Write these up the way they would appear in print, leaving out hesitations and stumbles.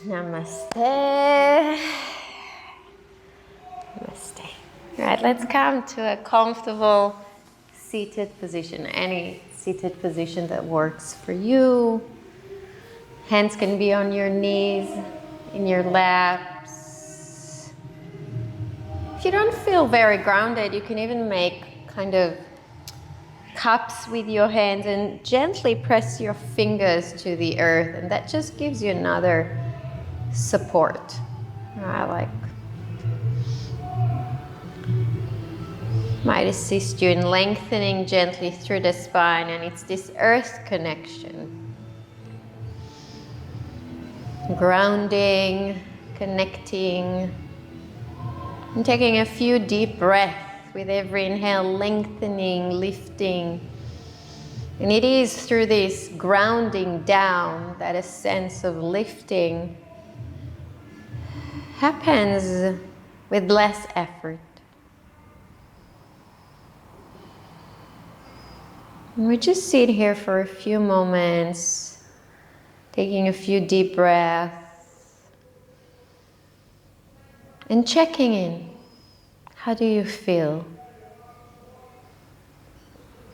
Namaste. Namaste. All right, let's come to a comfortable seated position. Any seated position that works for you. Hands can be on your knees, in your laps. If you don't feel very grounded, you can even make kind of cups with your hands and gently press your fingers to the earth, and that just gives you another support. Might assist you in lengthening gently through the spine, and it's this earth connection. Grounding, connecting, and taking a few deep breaths with every inhale, lengthening, lifting. And it is through this grounding down that a sense of lifting happens with less effort. And we just sit here for a few moments, taking a few deep breaths and checking in. How do you feel?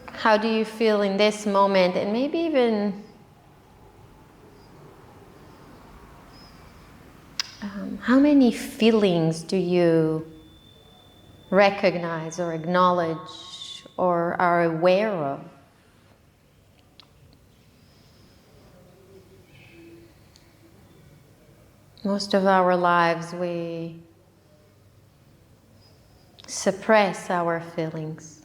How do you feel in this moment? And maybe even how many feelings do you recognize or acknowledge or are aware of? Most of our lives we suppress our feelings.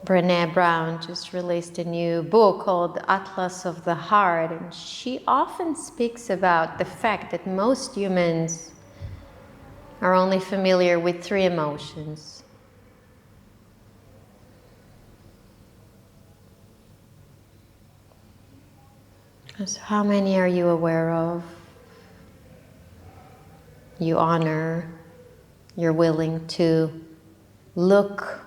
Brené Brown just released a new book called Atlas of the Heart, and she often speaks about the fact that most humans are only familiar with 3 emotions. So how many are you aware of? You honor, you're willing to look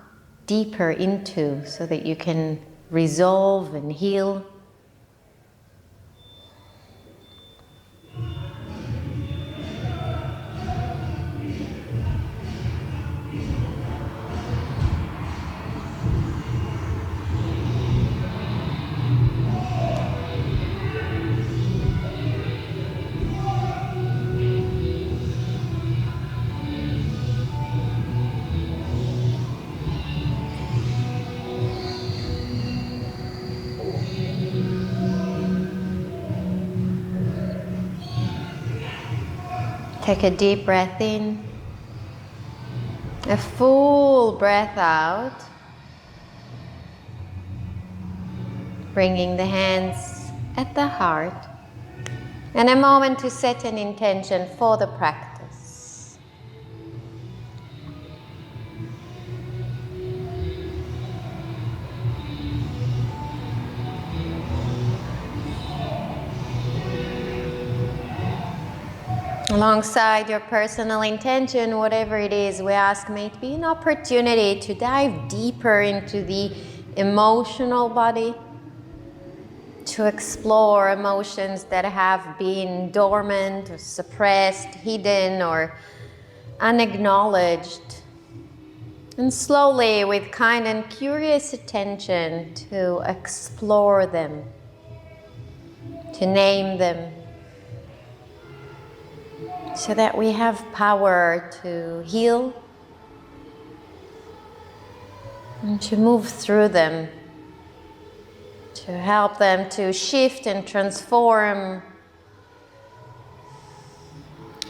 deeper into so that you can resolve and heal. Take a deep breath in, a full breath out, bringing the hands at the heart, and a moment to set an intention for the practice. Alongside your personal intention, whatever it is, we ask may it be an opportunity to dive deeper into the emotional body, to explore emotions that have been dormant or suppressed, hidden or unacknowledged. And slowly, with kind and curious attention, to explore them, to name them, so that we have power to heal and to move through them, to help them to shift and transform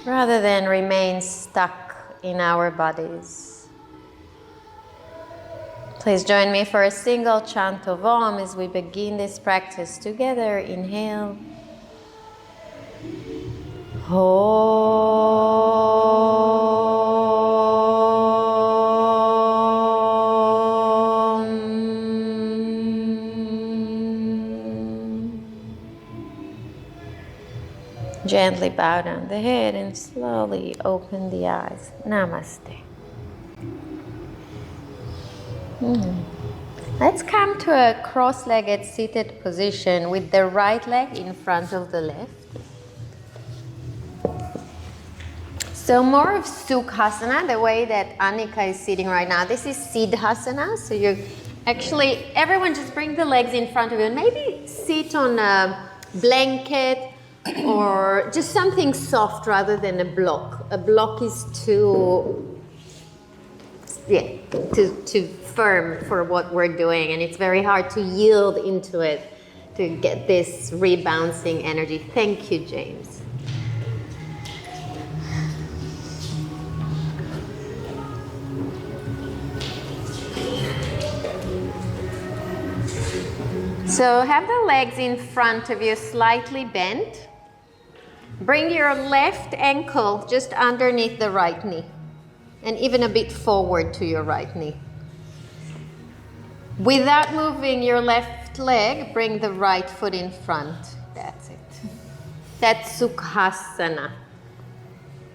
rather than remain stuck in our bodies. Please join me for a single chant of Om as we begin this practice together. Inhale. Gently bow down the head and slowly open the eyes. Namaste. Let's come to a cross-legged seated position with the right leg in front of the left. So more of Sukhasana, the way that Annika is sitting right now. This is Siddhasana. So you actually, everyone just bring the legs in front of you and maybe sit on a blanket or just something soft rather than a block. A block is too firm for what we're doing, and it's very hard to yield into it to get this rebouncing energy. Thank you, James. So have the legs in front of you slightly bent. Bring your left ankle just underneath the right knee and even a bit forward to your right knee. Without moving your left leg, bring the right foot in front. That's it. That's Sukhasana.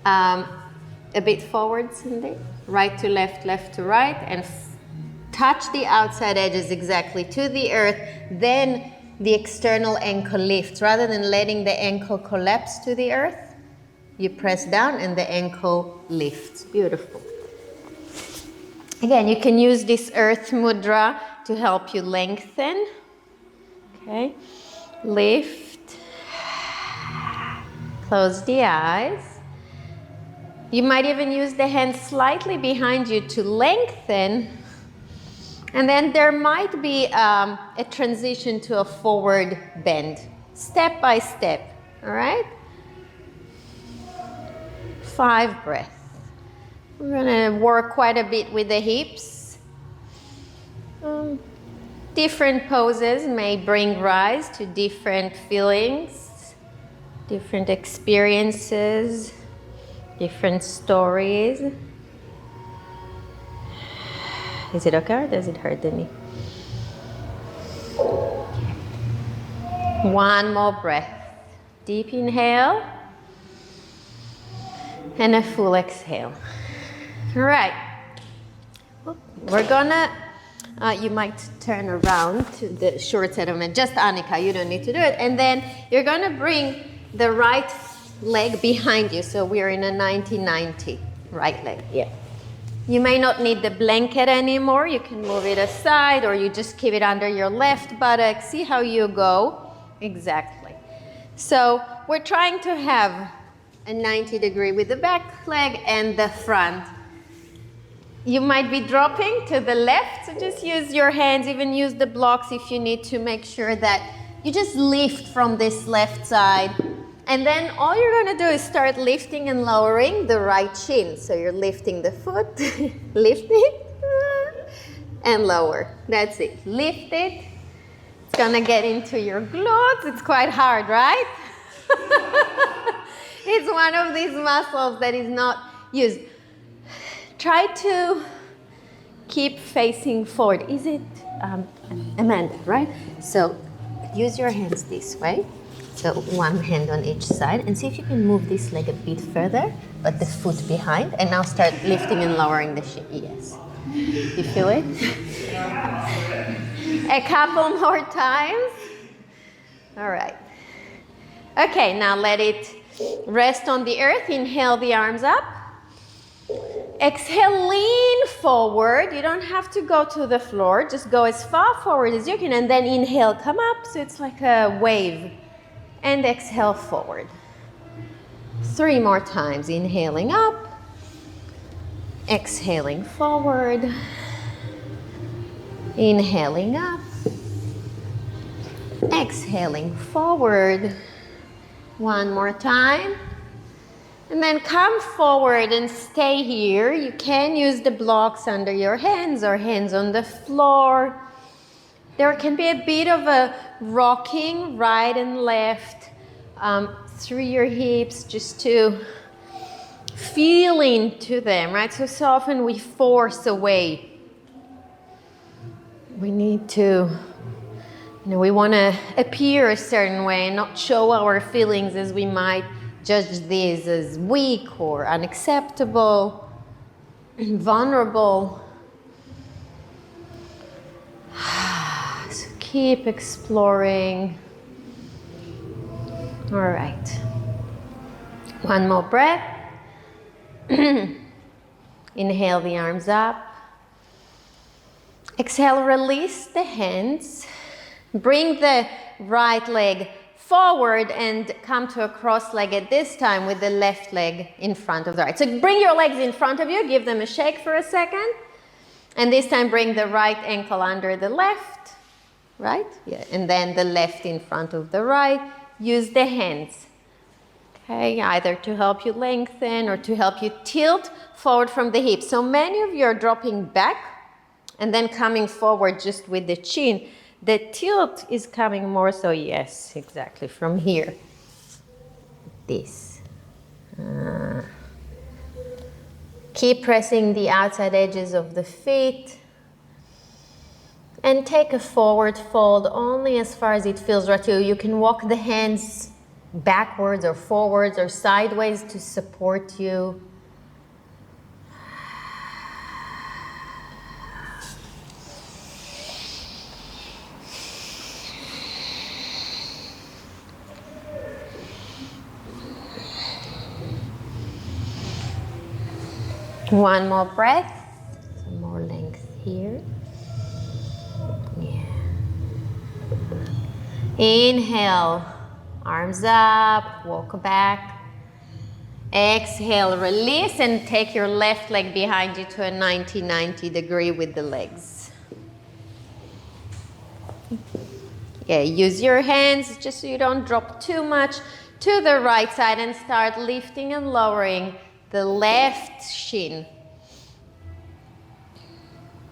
A bit forward, Cindy. Right to left, left to right, and touch the outside edges exactly to the earth. Then the external ankle lifts. Rather than letting the ankle collapse to the earth, you press down and the ankle lifts. Beautiful. Again, you can use this earth mudra to help you lengthen. Okay. Lift. Close the eyes. You might even use the hands slightly behind you to lengthen. And then there might be a transition to a forward bend, step by step, all right? 5 breaths. We're gonna work quite a bit with the hips. Different poses may bring rise to different feelings, different experiences, different stories. Is it okay or does it hurt the knee? One more breath. Deep inhale and a full exhale. All right. We're gonna, you might turn around to the short side of it. Just Annika, you don't need to do it. And then you're gonna bring the right leg behind you. So we're in a 90-90, right leg, yeah. You may not need the blanket anymore. You can move it aside or you just keep it under your left buttock. See how you go? Exactly. So we're trying to have a 90-degree with the back leg and the front. You might be dropping to the left, so just use your hands, even use the blocks if you need to make sure that you just lift from this left side. And then all you're gonna do is start lifting and lowering the right shin. So you're lifting the foot, lift it, and lower. That's it, lift it. It's gonna get into your glutes. It's quite hard, right? It's one of these muscles that is not used. Try to keep facing forward. Is it Amanda, right? So use your hands this way. So one hand on each side and see if you can move this leg a bit further, but the foot behind. And now start lifting and lowering the shin. Yes. You feel it? A couple more times. All right. Okay, now let it rest on the earth. Inhale the arms up. Exhale, lean forward. You don't have to go to the floor. Just go as far forward as you can. And then inhale, come up. So it's like a wave. And exhale forward. 3 more times. Inhaling up. Exhaling forward. Inhaling up. Exhaling forward. 1 more time. And then come forward and stay here. You can use the blocks under your hands or hands on the floor. There can be a bit of a rocking right and left through your hips just to feel into them, right? So often we force away. We need to, we want to appear a certain way and not show our feelings as we might judge these as weak or unacceptable, vulnerable. Keep exploring. All right. One more breath. Inhale the arms up. Exhale, release the hands. Bring the right leg forward and come to a cross-legged this time with the left leg in front of the right. So bring your legs in front of you, give them a shake for a second. And this time bring the right ankle under the left, right? Yeah, and then the left in front of the right. Use the hands, okay? Either to help you lengthen or to help you tilt forward from the hips. So many of you are dropping back and then coming forward just with the chin. The tilt is coming more so, yes, exactly, from here. This. Keep pressing the outside edges of the feet. And take a forward fold only as far as it feels right to you. You can walk the hands backwards or forwards or sideways to support you. One more breath, some more length here. Yeah. Inhale, arms up, walk back. Exhale, release and take your left leg behind you to a 90-90 degree with the legs. Yeah, use your hands just so you don't drop too much to the right side and start lifting and lowering the left shin.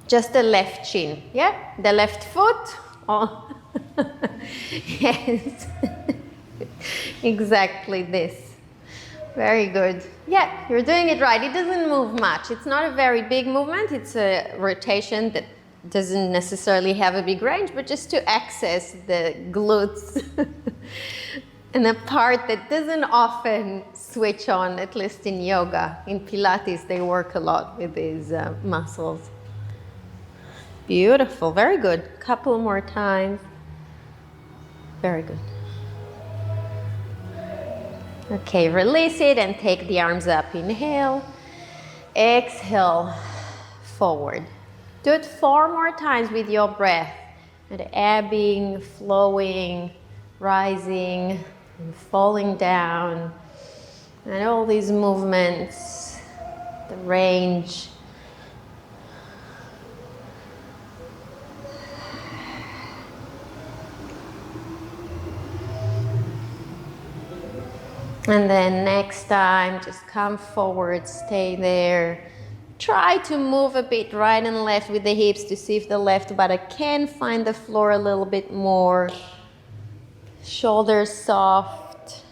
Just the left shin, yeah? The left foot. Oh, yes. Exactly this. Very good. Yeah, you're doing it right. It doesn't move much. It's not a very big movement. It's a rotation that doesn't necessarily have a big range, but just to access the glutes. And a part that doesn't often switch on, at least in yoga. In Pilates, they work a lot with these muscles. Beautiful, very good. Couple more times. Very good. Okay, release it and take the arms up. Inhale, exhale, forward. Do it 4 more times with your breath. And ebbing, flowing, rising, and falling down. And all these movements, the range. And then next time, just come forward, stay there. Try to move a bit right and left with the hips to see if the left buttock can find the floor a little bit more. Shoulders soft.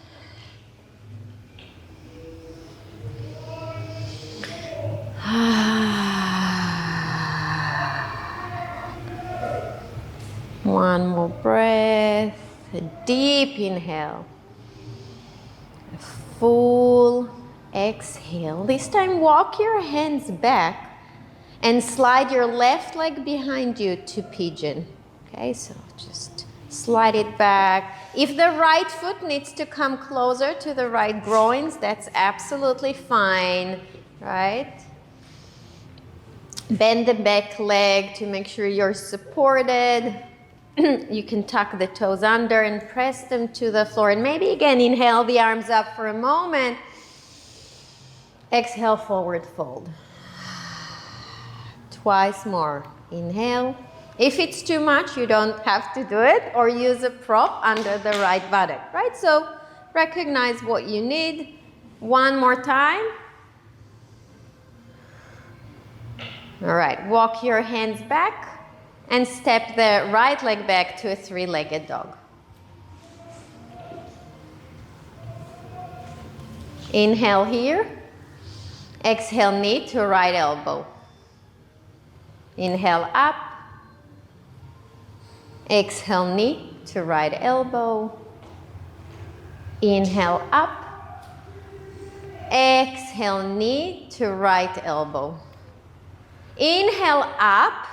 One more breath. A deep inhale. A full exhale. This time walk your hands back and slide your left leg behind you to pigeon. Okay, so just slide it back. If the right foot needs to come closer to the right groins, that's absolutely fine, right? Bend the back leg to make sure you're supported. You can tuck the toes under and press them to the floor. And maybe again, inhale the arms up for a moment. Exhale, forward fold. Twice more. Inhale. If it's too much, you don't have to do it, or use a prop under the right buttock, right? So recognize what you need. One more time. All right, walk your hands back and step the right leg back to a 3-legged dog. Inhale here. Exhale, knee to right elbow. Inhale up. Exhale, knee to right elbow. Inhale up. Exhale, knee to right elbow. Inhale up.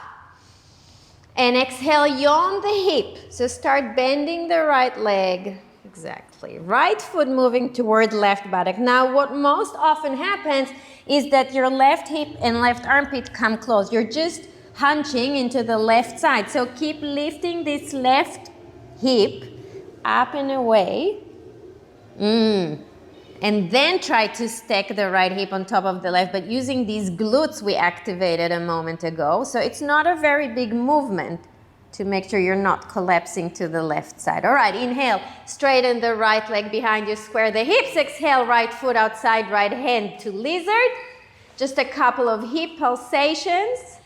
And exhale, yawn the hip. So start bending the right leg. Exactly. Right foot moving toward left buttock. Now, what most often happens is that your left hip and left armpit come close. You're just hunching into the left side. So keep lifting this left hip up and away. And then try to stack the right hip on top of the left, but using these glutes we activated a moment ago. So it's not a very big movement to make sure you're not collapsing to the left side. All right, inhale, straighten the right leg behind you, square the hips. Exhale, right foot outside, right hand to lizard. Just a couple of hip pulsations.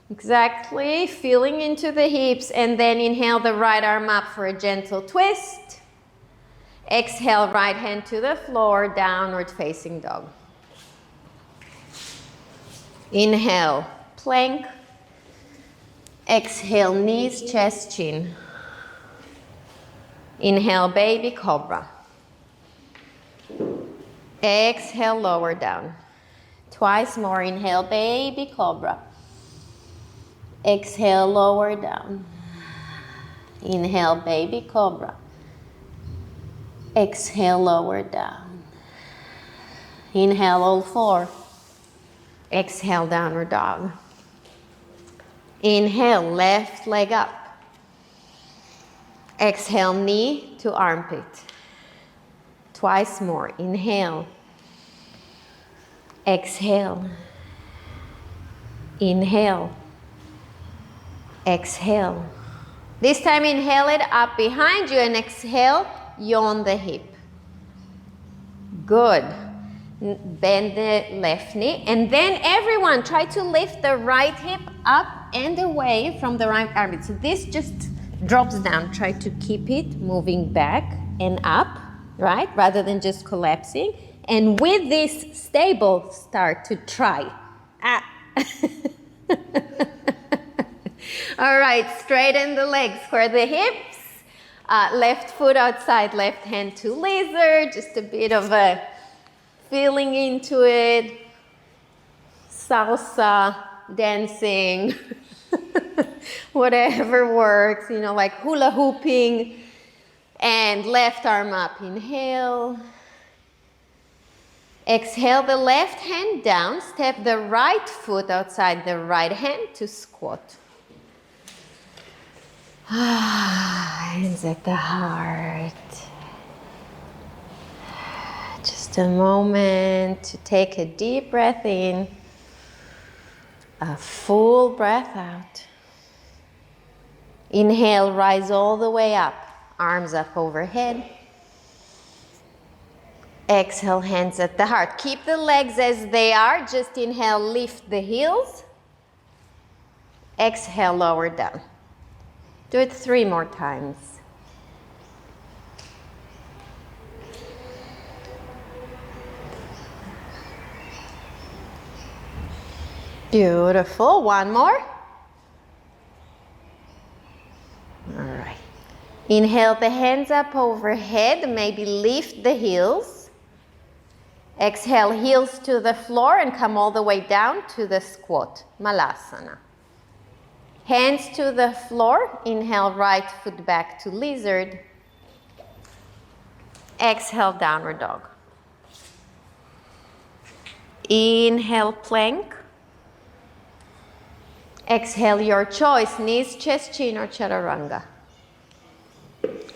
Exactly, feeling into the hips, and then inhale the right arm up for a gentle twist. Exhale, right hand to the floor, downward facing dog. Inhale, plank. Exhale, knees, chest, chin. Inhale, baby cobra. Exhale, lower down. Twice more. Inhale, baby cobra. Exhale, lower down. Inhale, baby cobra. Exhale, lower down. Inhale, all four. Exhale, downward dog. Inhale, left leg up. Exhale, knee to armpit. Twice more. Inhale. Exhale. Inhale. Exhale. This time inhale it up behind you and exhale, yawn the hip. Good. Bend the left knee, and then everyone try to lift the right hip up and away from the right armpit. So this just drops down. Try to keep it moving back and up, right? Rather than just collapsing. And with this stable, start to try. All right, straighten the legs, square the hips. Left foot outside, left hand to lizard. Just a bit of a feeling into it. Salsa, dancing, whatever works, you know, like hula hooping. And left arm up, inhale. Exhale the left hand down, step the right foot outside the right hand to squat. Hands at the heart. Just a moment to take a deep breath in, a full breath out. Inhale, rise all the way up, arms up overhead. Exhale, hands at the heart. Keep the legs as they are. Just inhale, lift the heels. Exhale, lower down. Do it 3 more times. Beautiful. One more. All right. Inhale the hands up overhead. Maybe lift the heels. Exhale, heels to the floor and come all the way down to the squat, Malasana. Hands to the floor. Inhale, right foot back to lizard. Exhale, downward dog. Inhale, plank. Exhale, your choice, knees, chest, chin, or chaturanga.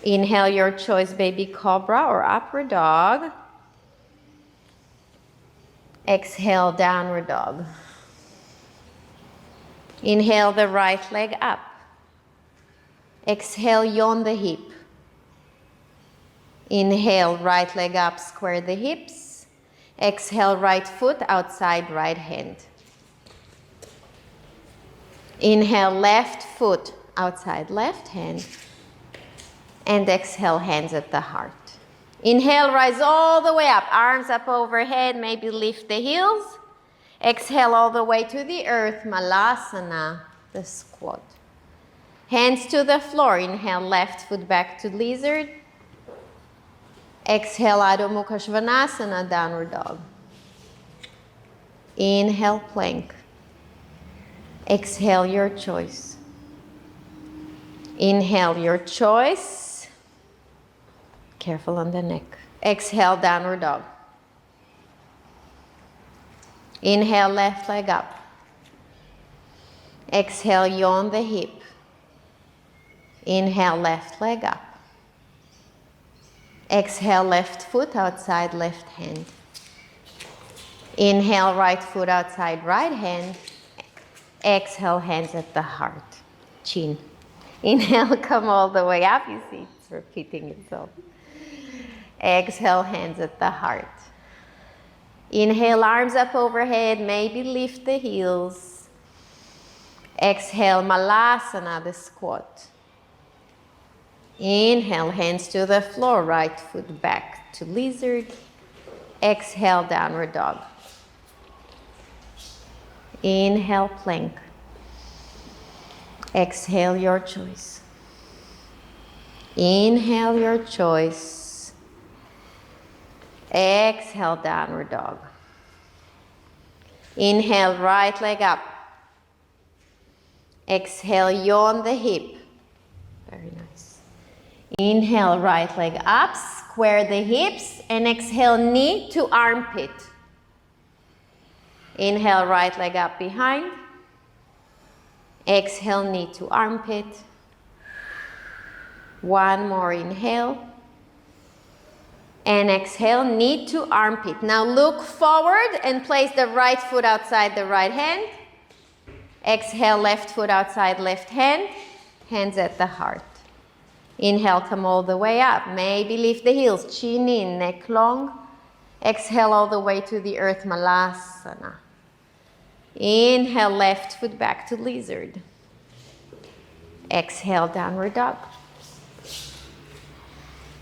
Inhale, your choice, baby cobra or upward dog. Exhale, downward dog. Inhale the right leg up. Exhale, yawn the hip. Inhale, right leg up, square the hips. Exhale, right foot outside right hand. Inhale, left foot outside left hand. And exhale, hands at the heart. Inhale, rise all the way up, arms up overhead, maybe lift the heels. Exhale all the way to the earth, Malasana, the squat. Hands to the floor. Inhale, left foot back to lizard. Exhale, Adho Mukha Svanasana, downward dog. Inhale, plank. Exhale, your choice. Inhale your choice. Careful on the neck. Exhale, downward dog. Inhale, left leg up. Exhale, yawn the hip. Inhale, left leg up. Exhale, left foot outside, left hand. Inhale, right foot outside, right hand. Exhale, hands at the heart. Chin. Inhale, come all the way up. You see, it's repeating itself. Exhale, hands at the heart. Inhale, arms up overhead. Maybe lift the heels. Exhale, Malasana, the squat. Inhale, hands to the floor. Right foot back to lizard. Exhale, downward dog. Inhale, plank. Exhale, your choice. Inhale, your choice. Exhale, downward dog. Inhale, right leg up. Exhale, yawn the hip. Very nice. Inhale, right leg up, square the hips, and exhale, knee to armpit. Inhale, right leg up behind. Exhale, knee to armpit. One more inhale. And exhale, knee to armpit. Now look forward and place the right foot outside the right hand. Exhale, left foot outside left hand. Hands at the heart. Inhale, come all the way up. Maybe lift the heels, chin in, neck long. Exhale all the way to the earth, Malasana. Inhale, left foot back to lizard. Exhale, downward dog.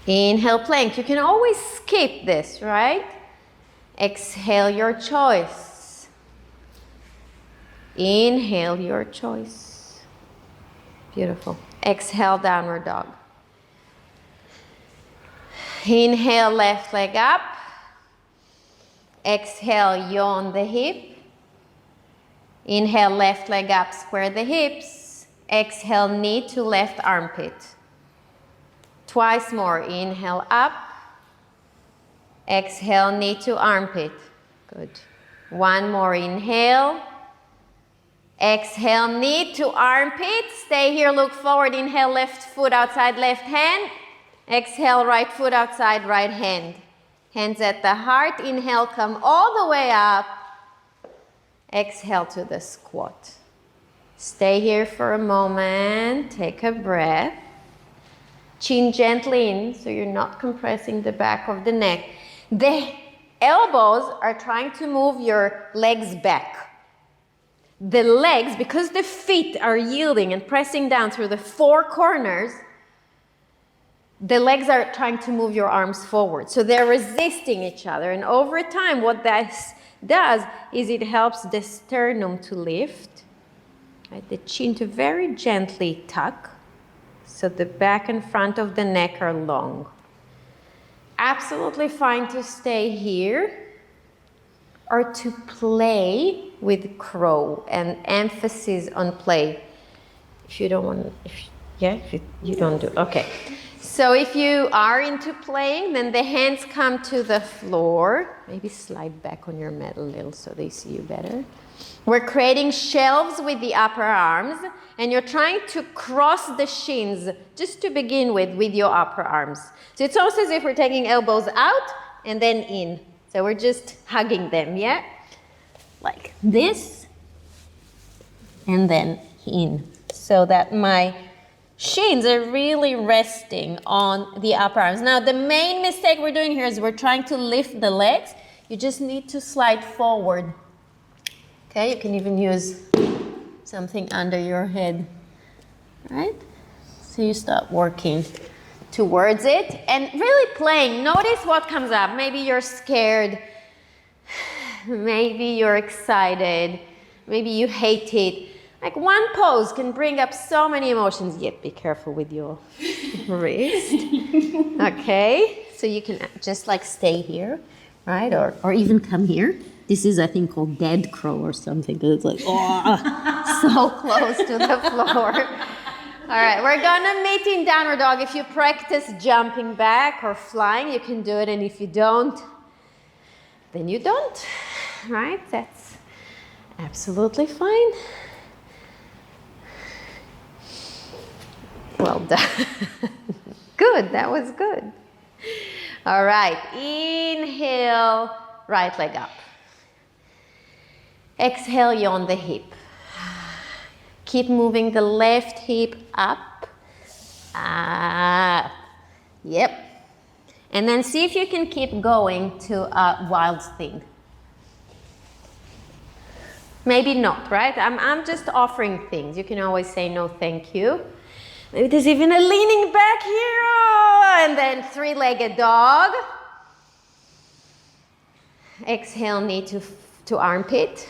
Inhale, plank. You can always skip this, right? Exhale, your choice. Inhale, your choice. Beautiful. Exhale, downward dog. Inhale, left leg up. Exhale, yawn the hip. Inhale, left leg up, square the hips. Exhale, knee to left armpit. Twice more. Inhale, up. Exhale, knee to armpit. Good. One more. Inhale. Exhale, knee to armpit. Stay here, look forward. Inhale, left foot outside left hand. Exhale, right foot outside right hand. Hands at the heart. Inhale, come all the way up. Exhale to the squat. Stay here for a moment. Take a breath. Chin gently in so you're not compressing the back of the neck. The elbows are trying to move your legs back. The legs, because the feet are yielding and pressing down through the four corners, the legs are trying to move your arms forward. So they're resisting each other. And over time, what that does is it helps the sternum to lift, right? The chin to very gently tuck, so the back and front of the neck are long. Absolutely fine to stay here or to play with crow, and emphasis on play. If you don't want, if you don't do, okay. So if you are into playing, then the hands come to the floor. Maybe slide back on your mat a little so they see you better. We're creating shelves with the upper arms, and you're trying to cross the shins just to begin with your upper arms. So it's almost as if we're taking elbows out and then in. So we're just hugging them, yeah? Like this, and then in. So that my shins are really resting on the upper arms. Now, the main mistake we're doing here is we're trying to lift the legs. You just need to slide forward. Okay, you can even use something under your head, right? So you start working towards it and really playing. Notice what comes up. Maybe you're scared. Maybe you're excited. Maybe you hate it. Like one pose can bring up so many emotions, yet be careful with your wrist. Okay, so you can just like stay here, right? Or even come here. This is, I think, called dead crow or something, because it's like, oh, so close to the floor. All right, we're gonna meet in downward dog. If you practice jumping back or flying, you can do it, and if you don't, then you don't, right? That's absolutely fine. Well done. Good, that was good. All right, inhale, right leg up. Exhale, yawn the hip. Keep moving the left hip up. Yep. And then see if you can keep going to a wild thing. Maybe not, right? I'm just offering things. You can always say no, thank you. Maybe there's even a leaning back here. And then three-legged dog. Exhale, knee to armpit.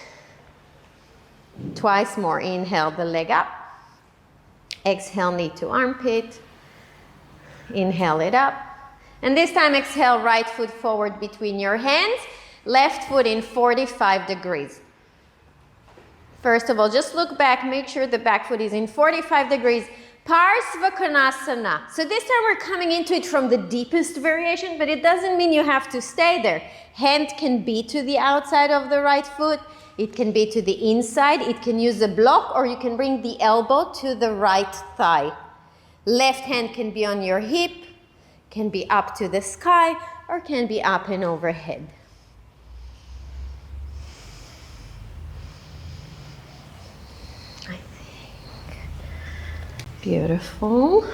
Twice more. Inhale the leg up. Exhale, knee to armpit. Inhale it up. And this time exhale, right foot forward between your hands. Left foot in 45 degrees. First of all, just look back. Make sure the back foot is in 45 degrees. Parsvakonasana. So this time we're coming into it from the deepest variation, but it doesn't mean you have to stay there. Hand can be to the outside of the right foot. It can be to the inside. It can use a block, or you can bring the elbow to the right thigh. Left hand can be on your hip, can be up to the sky, or can be up and overhead. I think. Beautiful.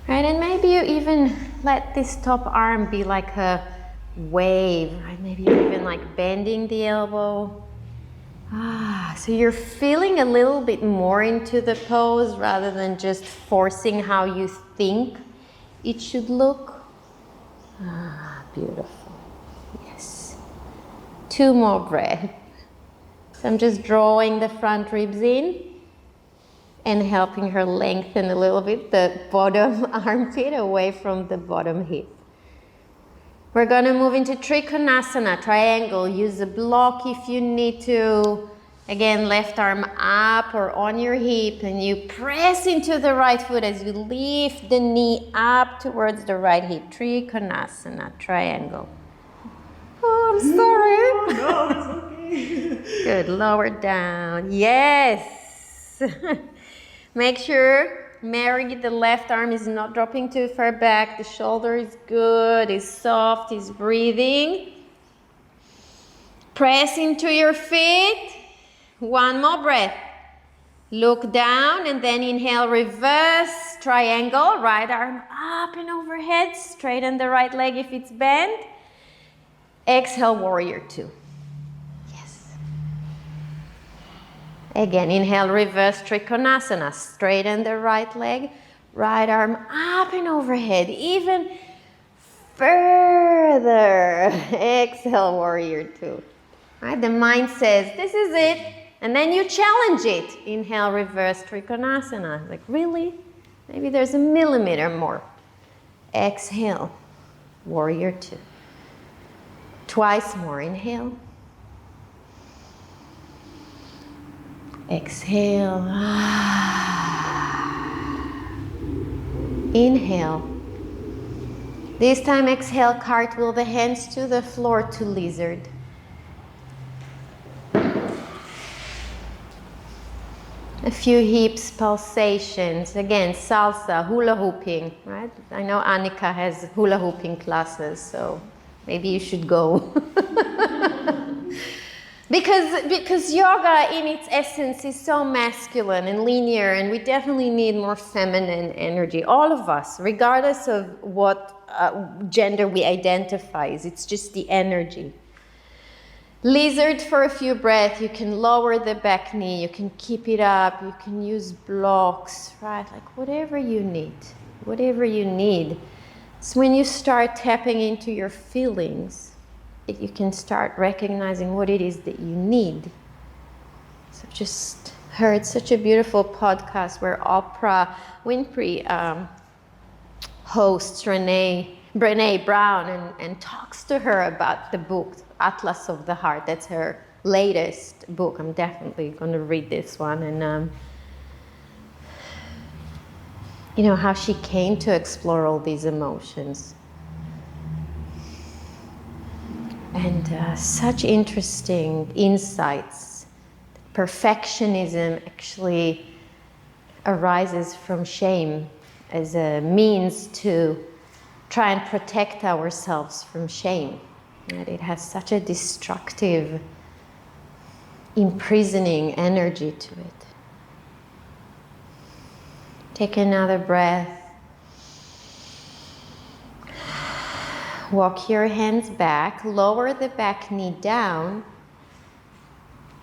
Right, and maybe you even let this top arm be like a wave, right? Maybe you're even like bending the elbow. So you're feeling a little bit more into the pose rather than just forcing how you think it should look. Beautiful. Yes. 2 more breaths. So I'm just drawing the front ribs in and helping her lengthen a little bit the bottom armpit away from the bottom hip. We're going to move into Trikonasana, triangle. Use a block if you need to. Again, left arm up or on your hip, and you press into the right foot as you lift the knee up towards the right hip. Trikonasana, triangle. Oh, I'm sorry. No, it's okay. Good, lower down. Yes. Make sure Mary, the left arm is not dropping too far back. The shoulder is good, is soft, is breathing. Press into your feet. 1 more breath. Look down and then inhale, reverse triangle. Right arm up and overhead. Straighten the right leg if it's bent. Exhale, warrior 2. Again, inhale, reverse Trikonasana. Straighten the right leg, right arm up and overhead, even further. Exhale, warrior 2. Right, the mind says, this is it, and then you challenge it. Inhale, reverse Trikonasana. Like, really? Maybe there's a millimeter more. Exhale, warrior 2. Twice more, inhale. Exhale. Inhale. This time exhale, cartwheel the hands to the floor to lizard. A few hips, pulsations. Again, salsa, hula hooping, right? I know Annika has hula hooping classes, so maybe you should go. Because yoga in its essence is so masculine and linear, and we definitely need more feminine energy. All of us, regardless of what gender we identify as, it's just the energy. Lizard for a few breaths. You can lower the back knee, you can keep it up, you can use blocks, right? Like whatever you need, whatever you need. So when you start tapping into your feelings, you can start recognizing what it is that you need. So just heard such a beautiful podcast where Oprah Winfrey hosts Brené Brown and talks to her about the book Atlas of the Heart. That's her latest book. I'm definitely going to read this one. And how she came to explore all these emotions. And such interesting insights. Perfectionism actually arises from shame as a means to try and protect ourselves from shame. And it has such a destructive, imprisoning energy to it. Take another breath. Walk your hands back, lower the back knee down.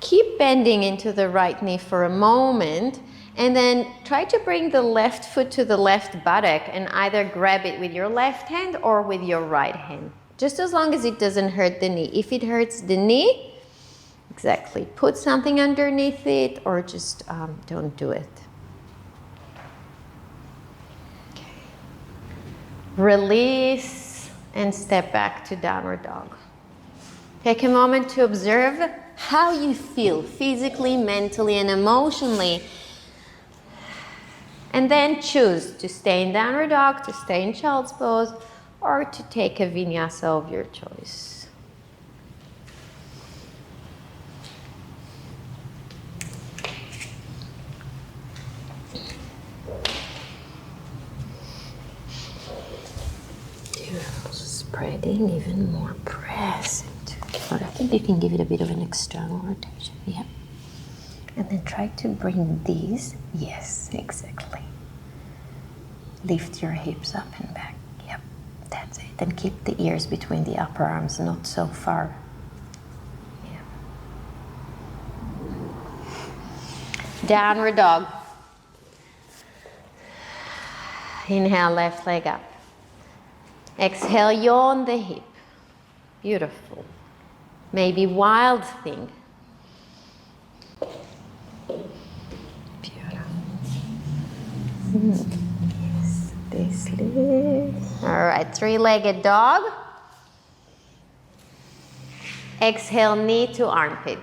Keep bending into the right knee for a moment, and then try to bring the left foot to the left buttock and either grab it with your left hand or with your right hand. Just as long as it doesn't hurt the knee. If it hurts the knee, exactly, put something underneath it or just don't do it. Okay. Release and step back to downward dog. Take a moment to observe how you feel physically, mentally, and emotionally. And then choose to stay in downward dog, to stay in child's pose, or to take a vinyasa of your choice. Spreading even more press into it. Or I think you can give it a bit of an external rotation. Yeah. And then try to bring these. Yes, exactly. Lift your hips up and back. Yep, that's it. And keep the ears between the upper arms, not so far. Yeah. Downward dog. Inhale, left leg up. Exhale, yawn the hip. Beautiful. Maybe wild thing. Beautiful. Yes, this leg. All right, three-legged dog. Exhale, knee to armpit.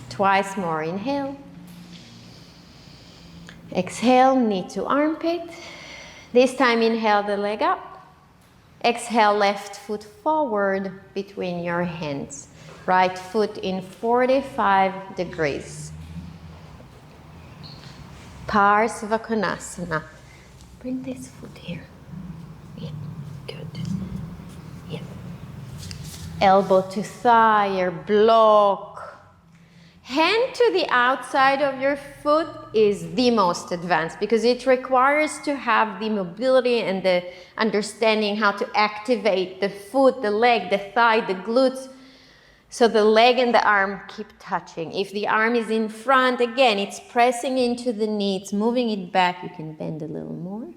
Twice more, inhale. Exhale, knee to armpit. This time inhale the leg up. Exhale, left foot forward between your hands. Right foot in 45 degrees. Parsva Konasana. Bring this foot here. Yeah, good. Yeah. Elbow to thigh or block. Hand to the outside of your foot is the most advanced because it requires to have the mobility and the understanding how to activate the foot, the leg, the thigh, the glutes. So the leg and the arm keep touching. If the arm is in front, again, it's pressing into the knee, it's moving it back. You can bend a little more.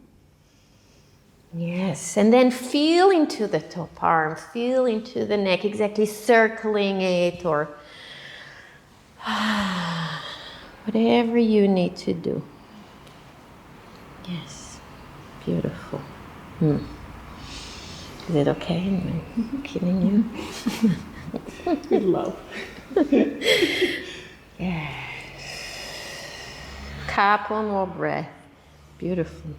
Yes, and then feel into the top arm, feel into the neck, exactly circling it or whatever you need to do. Yes, beautiful. Is it okay? Am I killing you? With love. Yes. Couple more breath. Beautiful.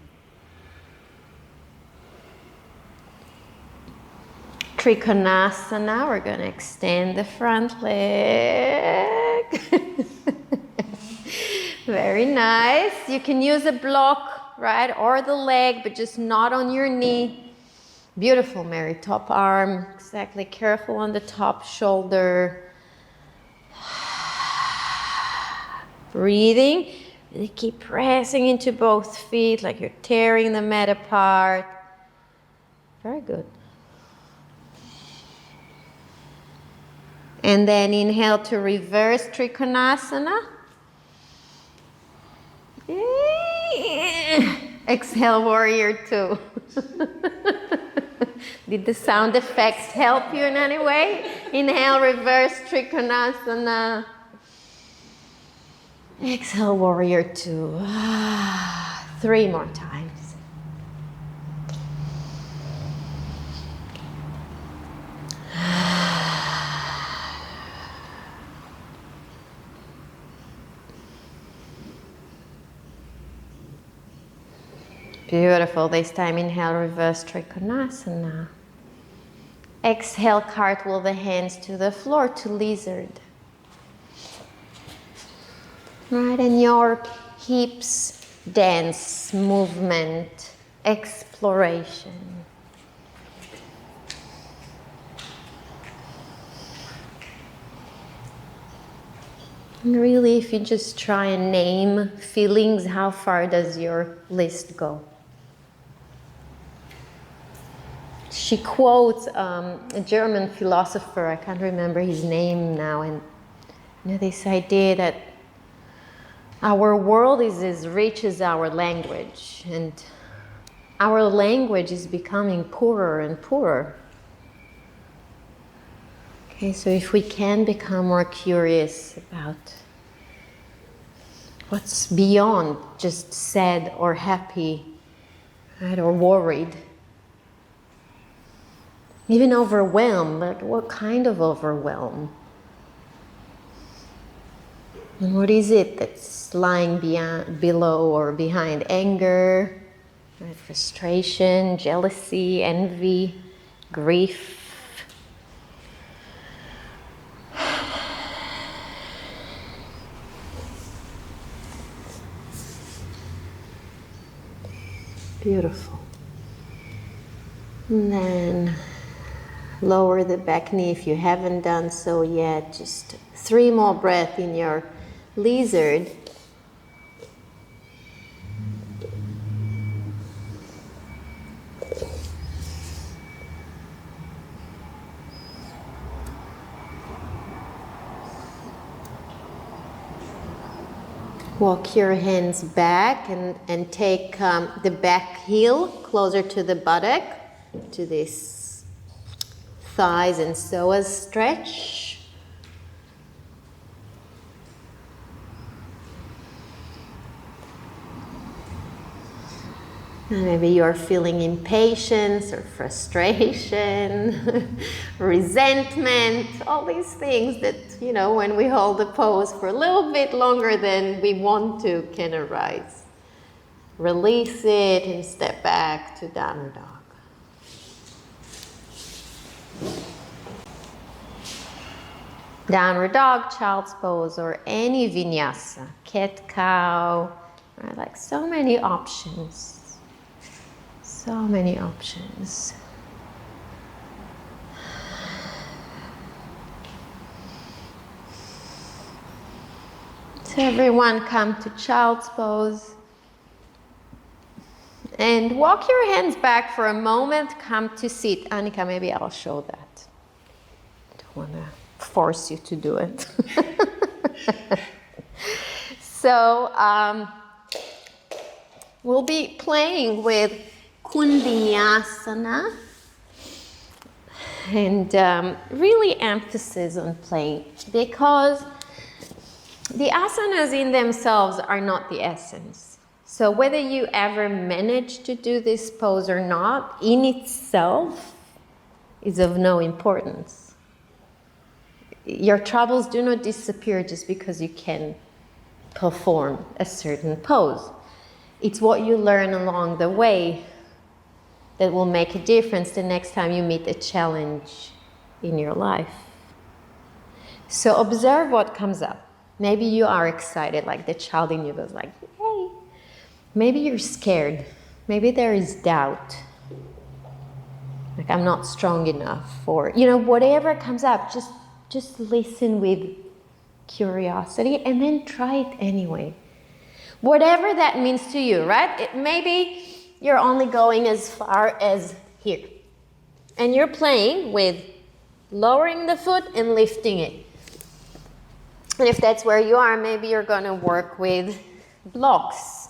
Trikonasana. We're going to extend the front leg. Very nice. You can use a block, right, or the leg, but just not on your knee. Beautiful, Mary. Top arm, exactly. Careful on the top shoulder. Breathing. Really keep pressing into both feet like you're tearing the mat apart. Very good. And then inhale to reverse Trikonasana. Exhale, warrior two. Did the sound effects help you in any way? Inhale, reverse Trikonasana. Exhale, warrior two. 3 more times. Beautiful. This time inhale, reverse Koundinyasana. Exhale, cartwheel the hands to the floor to lizard. Right, and your hips dance, movement, exploration. And really, if you just try and name feelings, how far does your list go? She quotes a German philosopher, I can't remember his name now, and this idea that our world is as rich as our language, and our language is becoming poorer and poorer. Okay, so if we can become more curious about what's beyond just sad or happy, right, or worried, even overwhelmed, but what kind of overwhelm? And what is it that's lying below or behind anger, right, frustration, jealousy, envy, grief? Beautiful. And then lower the back knee if you haven't done so yet. Just 3 more breaths in your lizard. Walk your hands back and take the back heel closer to the buttock, to this thighs and psoas stretch. And maybe you're feeling impatience or frustration, resentment, all these things that, when we hold the pose for a little bit longer than we want to, can arise. Release it and step back to downward dog. Downward dog, child's pose, or any vinyasa, cat-cow, right? Like so many options. So many options. So everyone come to child's pose. And walk your hands back for a moment, come to sit. Annika, maybe I'll show that. I don't want to force you to do it. So we'll be playing with Koundinyasana, and really emphasis on playing, because the asanas in themselves are not the essence. So whether you ever manage to do this pose or not, in itself is of no importance. Your troubles do not disappear just because you can perform a certain pose. It's what you learn along the way that will make a difference the next time you meet a challenge in your life. So observe what comes up. Maybe you are excited, like the child in you goes like, hey. Maybe you're scared. Maybe there is doubt. Like, I'm not strong enough, or, whatever comes up, just listen with curiosity and then try it anyway. Whatever that means to you, right? Maybe you're only going as far as here. And you're playing with lowering the foot and lifting it. And if that's where you are, maybe you're going to work with blocks.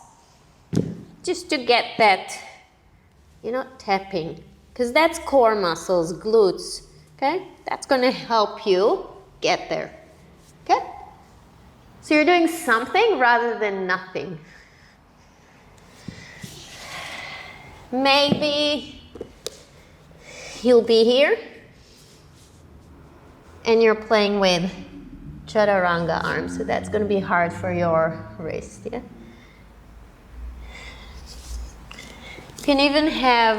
Just to get that, tapping. Because that's core muscles, glutes, okay? That's going to help you get there, okay? So you're doing something rather than nothing. Maybe you'll be here and you're playing with chaturanga arms, so that's going to be hard for your wrist, yeah? can even have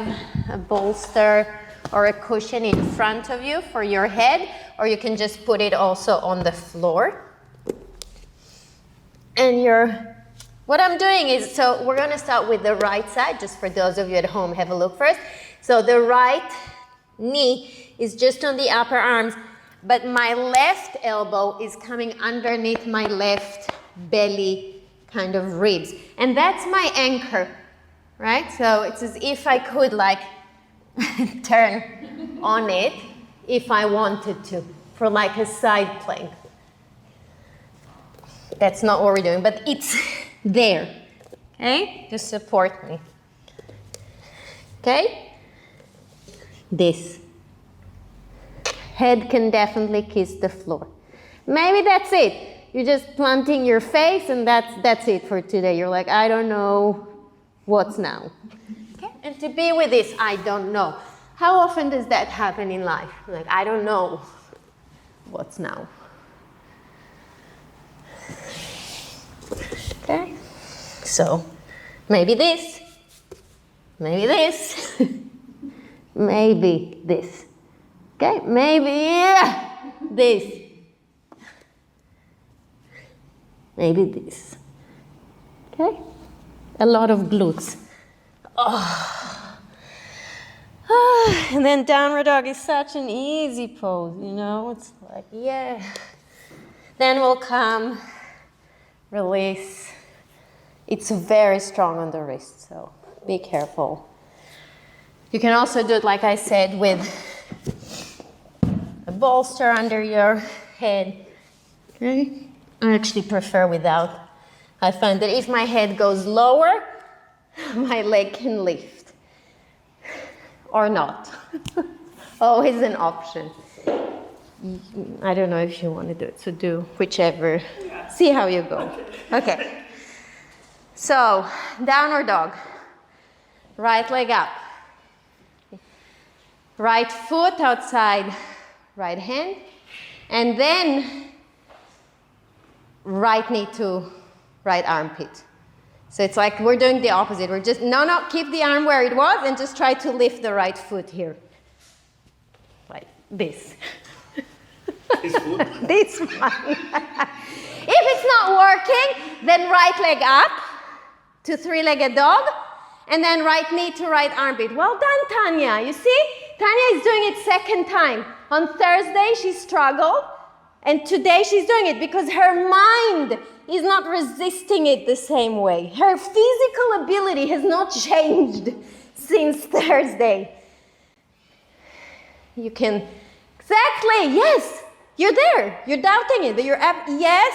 a bolster or a cushion in front of you for your head, or you can just put it also on the floor. And what I'm doing is, so we're going to start with the right side, just for those of you at home, have a look first. So the right knee is just on the upper arms, but my left elbow is coming underneath my left belly kind of ribs. And that's my anchor, right? So it's as if I could like turn on it if I wanted to, for like a side plank. That's not what we're doing, but it's there, okay, to support me. Okay? This. Head can definitely kiss the floor. Maybe that's it. You're just planting your face and that's it for today. You're like, I don't know what's now. Okay? And to be with this, I don't know. How often does that happen in life? Like, I don't know what's now. Okay? So, maybe this, maybe this, maybe this. Okay? Maybe this. Maybe this. Okay? A lot of glutes. Oh. And then downward dog is such an easy pose, you know? It's like, yeah. Then we'll come, release. It's very strong on the wrist, so be careful. You can also do it, like I said, with a bolster under your head. Okay? I actually prefer without. I find that if my head goes lower, my leg can lift. Or not. Always an option. I don't know if you want to do it, so do whichever. See how you go. Okay. So, downward dog. Right leg up. Right foot outside right hand. And then right knee to right armpit. So it's like we're doing the opposite. We're just, no, keep the arm where it was and just try to lift the right foot here. Like this. This foot? This one. If it's not working, then right leg up to three-legged dog, and then right knee to right armpit. Well done, Tanya. You see? Tanya is doing it second time. On Thursday, she struggled, and today she's doing it because her mind is not resisting it the same way. Her physical ability has not changed since Thursday. You can, exactly, yes, you're there. You're doubting it, but you're up, yes,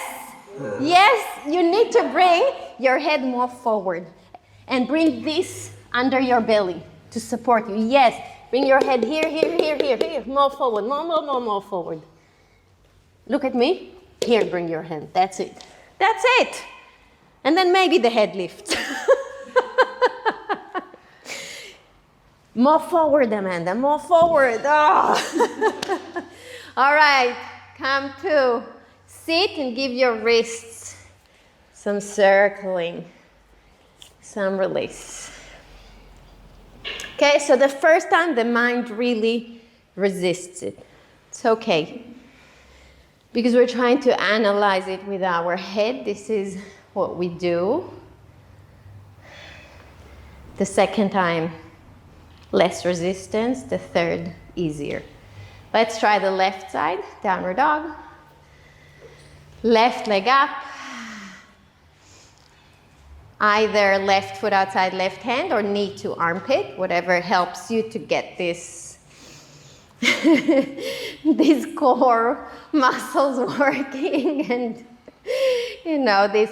you need to bring your head more forward and bring this under your belly to support you. Yes, bring your head here, more forward, more forward. Look at me. Here, bring your hand. That's it. That's it. And then maybe the head lifts. More forward, Amanda. More forward. Oh. All right. Come to sit and give your wrists some circling, some release. Okay, so the first time the mind really resists it. It's okay. Because we're trying to analyze it with our head. This is what we do. The second time, less resistance. The third, easier. Let's try the left side, downward dog. Left leg up. Either left foot outside left hand or knee to armpit, whatever helps you to get this these core muscles working, and you know, this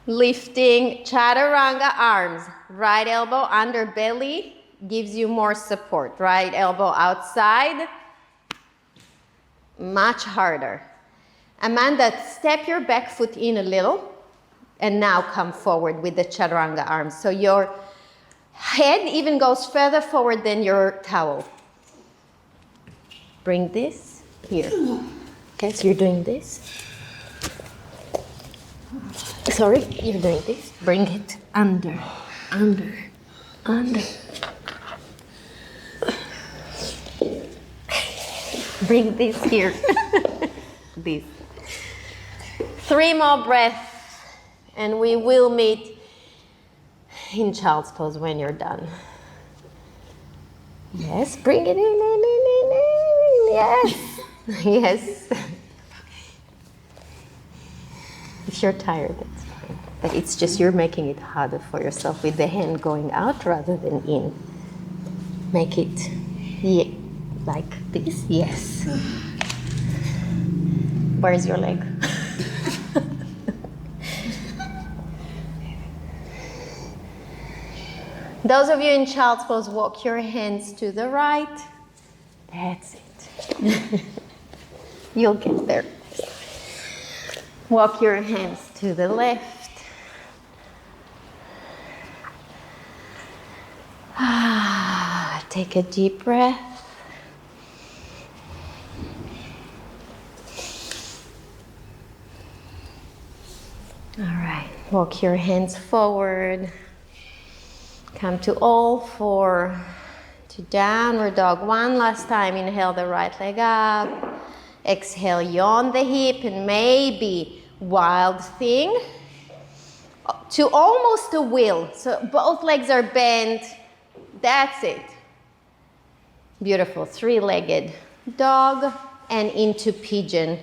lifting chaturanga arms. Right elbow under belly gives you more support. Right elbow outside, much harder. Amanda, step your back foot in a little and now come forward with the chaturanga arms. So your head even goes further forward than your towel. Bring this here. Okay, so you're doing this. Sorry, you're doing this. Bring it under. Under. Bring this here. This. 3 more breaths, and we will meet in child's pose when you're done. Yes, bring it in. Yes. Yes. If you're tired, that's fine. But it's just you're making it harder for yourself with the hand going out rather than in. Make it like this. Yes. Where's your leg? Those of you in child's pose, walk your hands to the right. That's it. You'll get there. Walk your hands to the left. Take a deep breath. All right, walk your hands forward. Come to all 4, to downward dog. One last time, inhale the right leg up. Exhale, yawn the hip, and maybe wild thing to almost a wheel. So both legs are bent. That's it. Beautiful. 3-legged dog and into pigeon.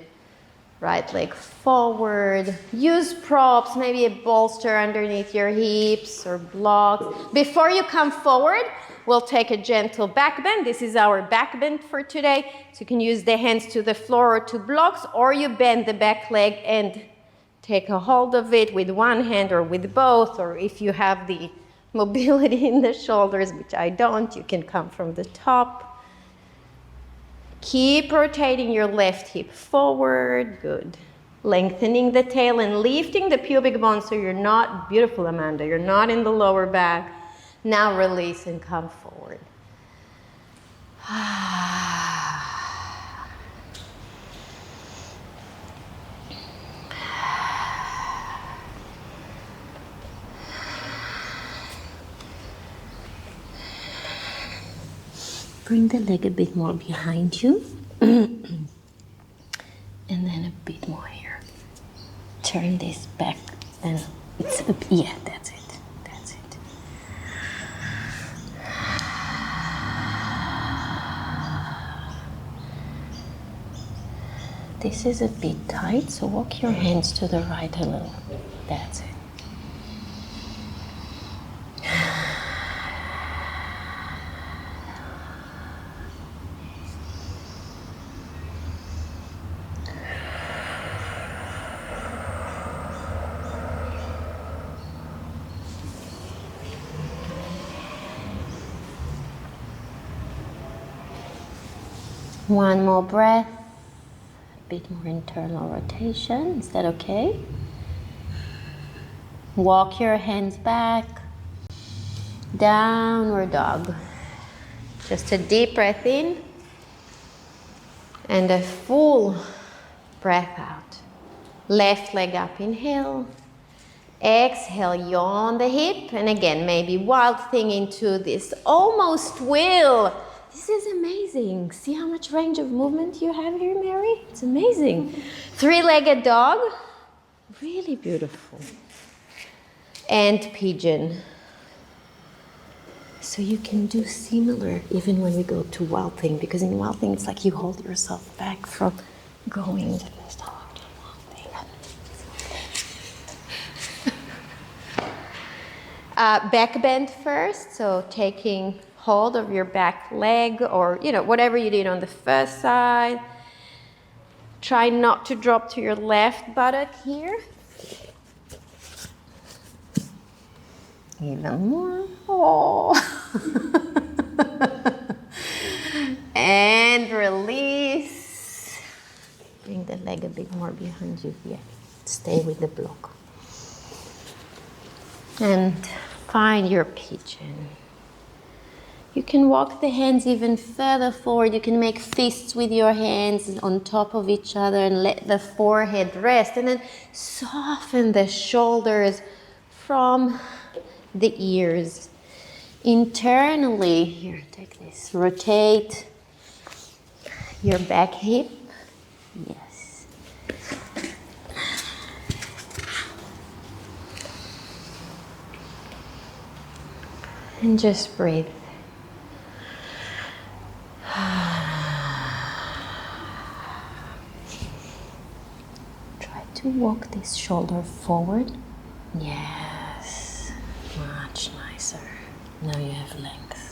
Right leg forward. Use props, maybe a bolster underneath your hips or blocks. Before you come forward, we'll take a gentle back bend. This is our back bend for today. So you can use the hands to the floor or to blocks, or you bend the back leg and take a hold of it with one hand or with both, or if you have the mobility in the shoulders, which I don't, you can come from the top. Keep rotating your left hip forward. Good. Lengthening the tail and lifting the pubic bone so you're not, beautiful Amanda, you're not in the lower back. Now release and come forward. Bring the leg a bit more behind you. And then a bit more here. Turn this back and it's yeah, that's it. That's it. This is a bit tight, so walk your hands to the right a little. That's it. One more breath, a bit more internal rotation. Is that okay? Walk your hands back, downward dog. Just a deep breath in and a full breath out. Left leg up, inhale. Exhale, yawn the hip. And again, maybe wild thing into this almost wheel. This is amazing. See how much range of movement you have here, Mary? It's amazing. 3-legged dog. Really beautiful. And pigeon. So you can do similar even when we go to wild thing, because in wild thing it's like you hold yourself back from going to the start. Back bend first, so taking hold of your back leg or, whatever you did on the first side. Try not to drop to your left buttock here. Even more. Oh. And release. Bring the leg a bit more behind you here. Stay with the block. And find your pigeon. You can walk the hands even further forward. You can make fists with your hands on top of each other and let the forehead rest. And then soften the shoulders from the ears. Internally, here, take this. Rotate your back hip. Yes. And just breathe. Try to walk this shoulder forward. Yes, much nicer. Now you have length.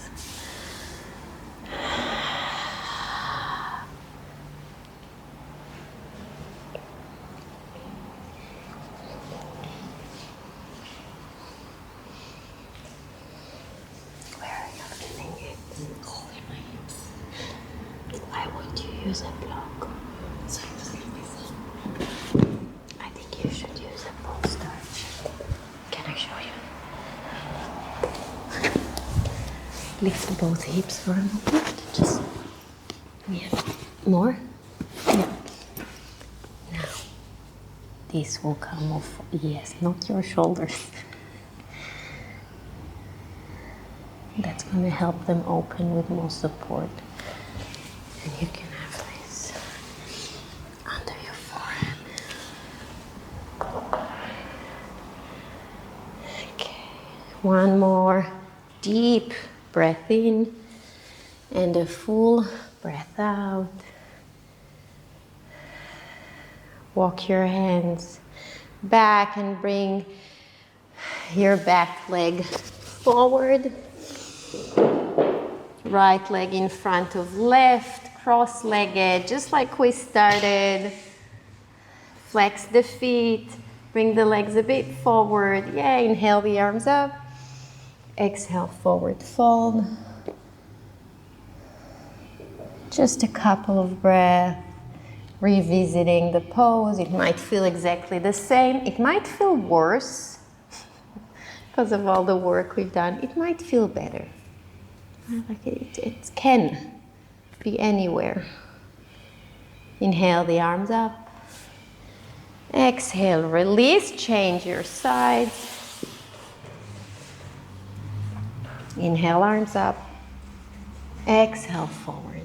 Where are you feeling it? Oh, in my hips. Why would you use a block? I think you should use a ball starch. Can I show you? Lift both hips for a moment. Just, yeah. More? Yeah. Now, this will come off. Yes, not your shoulders. That's going to help them open with more support. And you can have this under your forehead. Okay, one more deep breath in and a full breath out. Walk your hands back and bring your back leg forward. Right leg in front of left, cross-legged, just like we started. Flex the feet, bring the legs a bit forward. Yeah, inhale the arms up. Exhale, forward fold. Just a couple of breaths. Revisiting the pose. It might feel exactly the same. It might feel worse because of all the work we've done. It might feel better. Like it can be anywhere. Inhale the arms up. Exhale, release, change your sides. Inhale, arms up. Exhale, forward.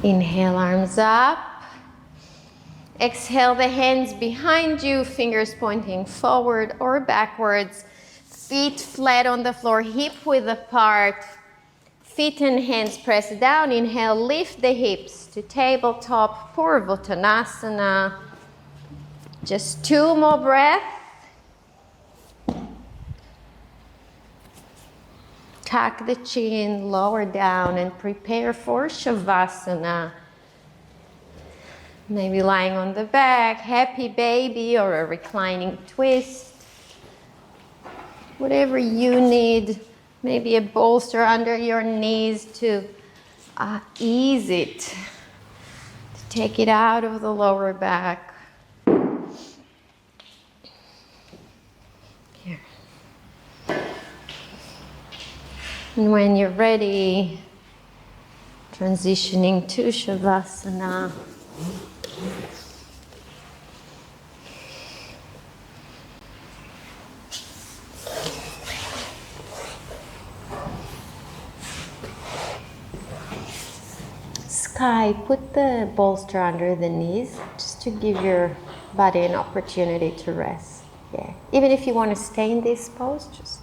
Inhale, arms up. Exhale, the hands behind you, fingers pointing forward or backwards. Feet flat on the floor, hip width apart. Feet and hands press down. Inhale, lift the hips to tabletop, Koundinyasana. Just 2 more breaths. Tuck the chin, lower down, and prepare for Shavasana. Maybe lying on the back, happy baby, or a reclining twist. Whatever you need. Maybe a bolster under your knees to ease it. To take it out of the lower back. Here. And when you're ready, transitioning to Shavasana. Sky, put the bolster under the knees just to give your body an opportunity to rest. Yeah. Even if you want to stay in this pose, just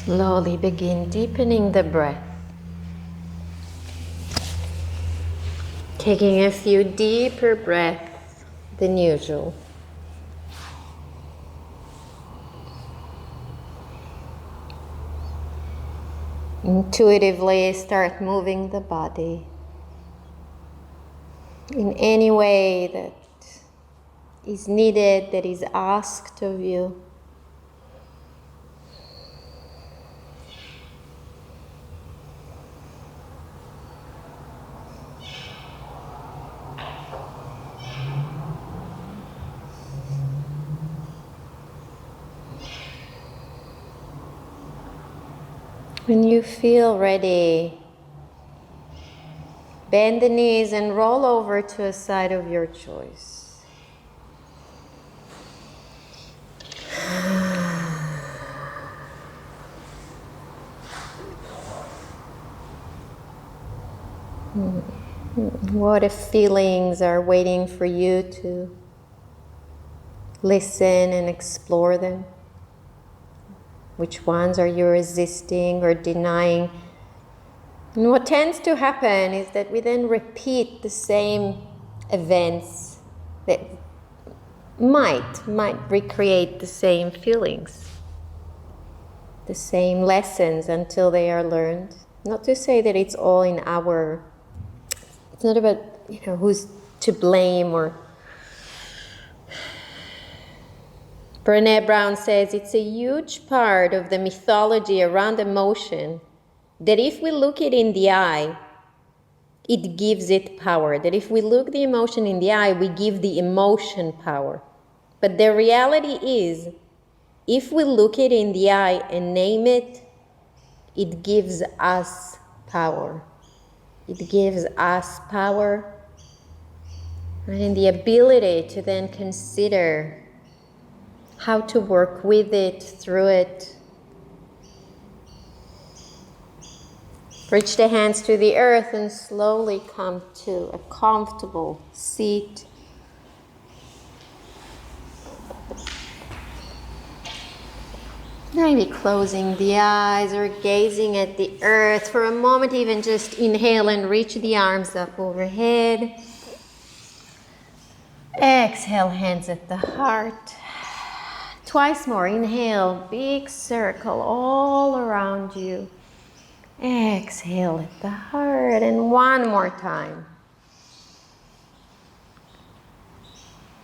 Slowly begin deepening the breath. Taking a few deeper breaths than usual. Intuitively start moving the body in any way that is needed, that is asked of you. When you feel ready, bend the knees and roll over to a side of your choice. What if feelings are waiting for you to listen and explore them? Which ones are you resisting or denying? And what tends to happen is that we then repeat the same events that might recreate the same feelings, the same lessons until they are learned. Not to say that it's all in our, it's not about, who's to blame or. Brené Brown says it's a huge part of the mythology around emotion that if we look it in the eye, it gives it power. That if we look the emotion in the eye, we give the emotion power. But the reality is, if we look it in the eye and name it, it gives us power. It gives us power and the ability to then consider how to work with it, through it. Reach the hands to the earth and slowly come to a comfortable seat. Maybe closing the eyes or gazing at the earth for a moment, even just inhale and reach the arms up overhead. Exhale, hands at the heart. Twice more, inhale, big circle all around you. Exhale at the heart, and one more time.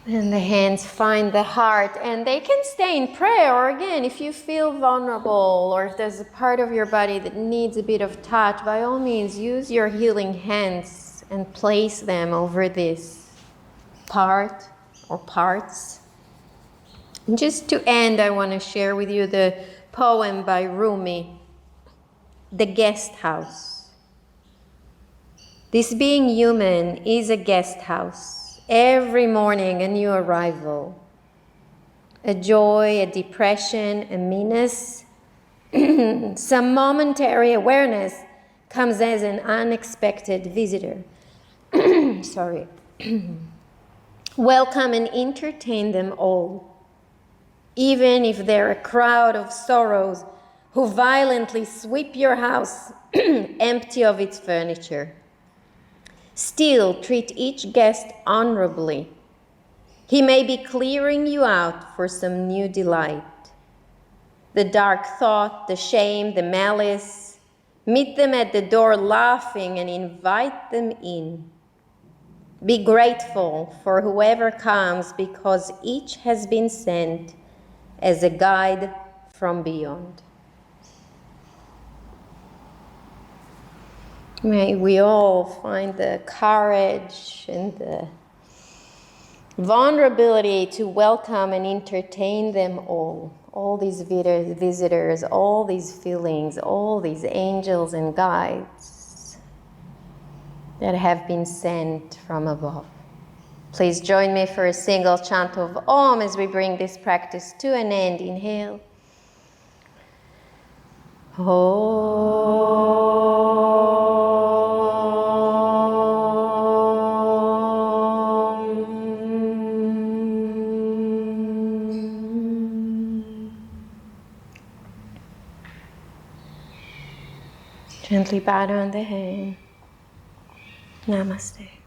And the hands find the heart, and they can stay in prayer, or again, if you feel vulnerable, or if there's a part of your body that needs a bit of touch, by all means, use your healing hands and place them over this part or parts. And just to end, I want to share with you the poem by Rumi, The Guest House. This being human is a guest house. Every morning a new arrival. A joy, a depression, a meanness. Some momentary awareness comes as an unexpected visitor. Sorry. Welcome and entertain them all. Even if they're a crowd of sorrows who violently sweep your house empty of its furniture. Still treat each guest honorably. He may be clearing you out for some new delight. The dark thought, the shame, the malice, meet them at the door laughing and invite them in. Be grateful for whoever comes because each has been sent as a guide from beyond. May we all find the courage and the vulnerability to welcome and entertain them all these visitors, all these feelings, all these angels and guides that have been sent from above. Please join me for a single chant of Om as we bring this practice to an end. Inhale. Gently bow down the head. Namaste.